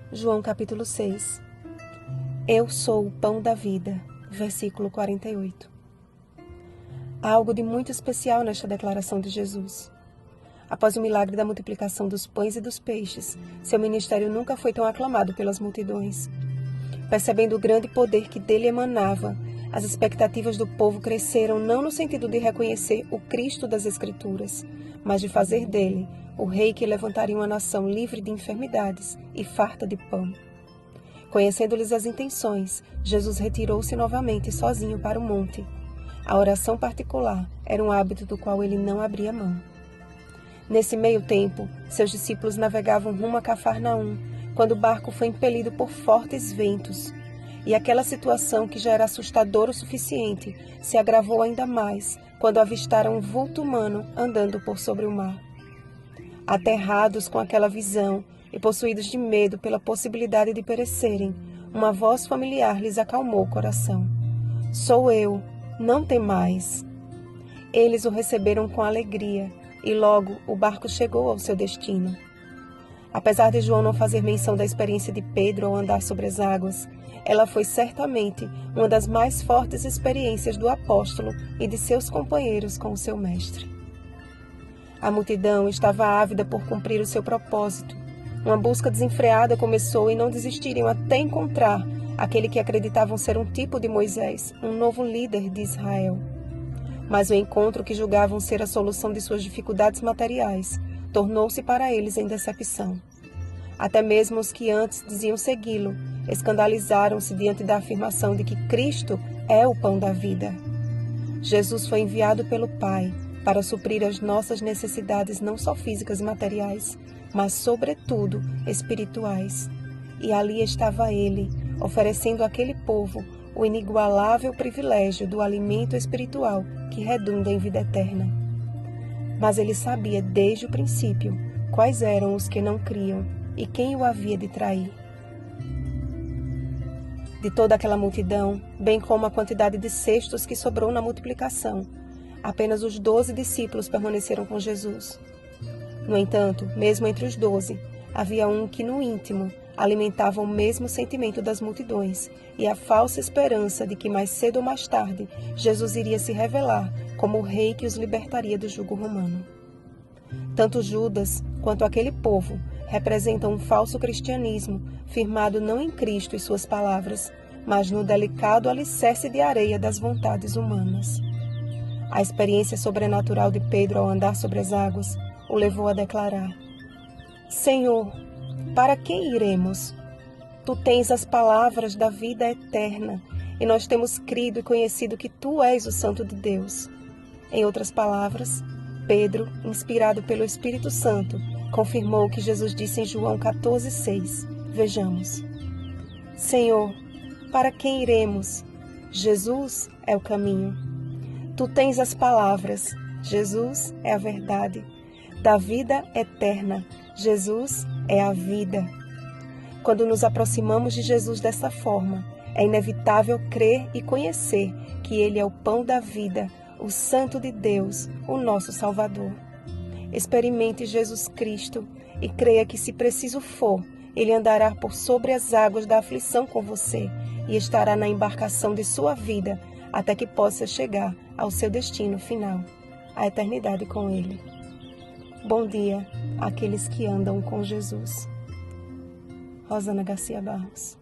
João capítulo 6. Eu sou o pão da vida. Versículo 48. Há algo de muito especial nesta declaração de Jesus. Após o milagre da multiplicação dos pães e dos peixes, seu ministério nunca foi tão aclamado pelas multidões. Percebendo o grande poder que dele emanava, as expectativas do povo cresceram não no sentido de reconhecer o Cristo das Escrituras, mas de fazer dele o rei que levantaria uma nação livre de enfermidades e farta de pão. Conhecendo-lhes as intenções, Jesus retirou-se novamente sozinho para o monte. A oração particular era um hábito do qual ele não abria mão. Nesse meio tempo, seus discípulos navegavam rumo a Cafarnaum, quando o barco foi impelido por fortes ventos. E aquela situação, que já era assustadora o suficiente, se agravou ainda mais quando avistaram um vulto humano andando por sobre o mar. Aterrados com aquela visão e possuídos de medo pela possibilidade de perecerem, uma voz familiar lhes acalmou o coração. Sou eu, não temais. Eles o receberam com alegria e logo o barco chegou ao seu destino. Apesar de João não fazer menção da experiência de Pedro ao andar sobre as águas, ela foi certamente uma das mais fortes experiências do apóstolo e de seus companheiros com o seu mestre. A multidão estava ávida por cumprir o seu propósito. Uma busca desenfreada começou e não desistiriam até encontrar aquele que acreditavam ser um tipo de Moisés, um novo líder de Israel. Mas o encontro que julgavam ser a solução de suas dificuldades materiais tornou-se para eles em decepção. Até mesmo os que antes diziam segui-lo escandalizaram-se diante da afirmação de que Cristo é o pão da vida. Jesus foi enviado pelo Pai para suprir as nossas necessidades não só físicas e materiais, mas sobretudo espirituais. E ali estava ele, oferecendo àquele povo o inigualável privilégio do alimento espiritual que redunda em vida eterna. Mas ele sabia desde o princípio quais eram os que não criam e quem o havia de trair. De toda aquela multidão, bem como a quantidade de cestos que sobrou na multiplicação, apenas os 12 discípulos permaneceram com Jesus. No entanto, mesmo entre os 12, havia um que no íntimo alimentava o mesmo sentimento das multidões e a falsa esperança de que mais cedo ou mais tarde Jesus iria se revelar como o rei que os libertaria do jugo romano. Tanto Judas quanto aquele povo representam um falso cristianismo firmado não em Cristo e suas palavras, mas no delicado alicerce de areia das vontades humanas. A experiência sobrenatural de Pedro ao andar sobre as águas o levou a declarar: Senhor, para quem iremos? Tu tens as palavras da vida eterna, e nós temos crido e conhecido que Tu és o Santo de Deus. Em outras palavras, Pedro, inspirado pelo Espírito Santo, confirmou o que Jesus disse em João 14,6. Vejamos. Senhor, para quem iremos? Jesus é o caminho. Tu tens as palavras. Jesus é a verdade. Da vida eterna. Jesus é a vida. Quando nos aproximamos de Jesus dessa forma, é inevitável crer e conhecer que Ele é o pão da vida, o Santo de Deus, o nosso Salvador. Experimente Jesus Cristo e creia que, se preciso for, Ele andará por sobre as águas da aflição com você e estará na embarcação de sua vida até que possa chegar ao seu destino final, a eternidade com Ele. Bom dia àqueles que andam com Jesus. Rosana Garcia Barros.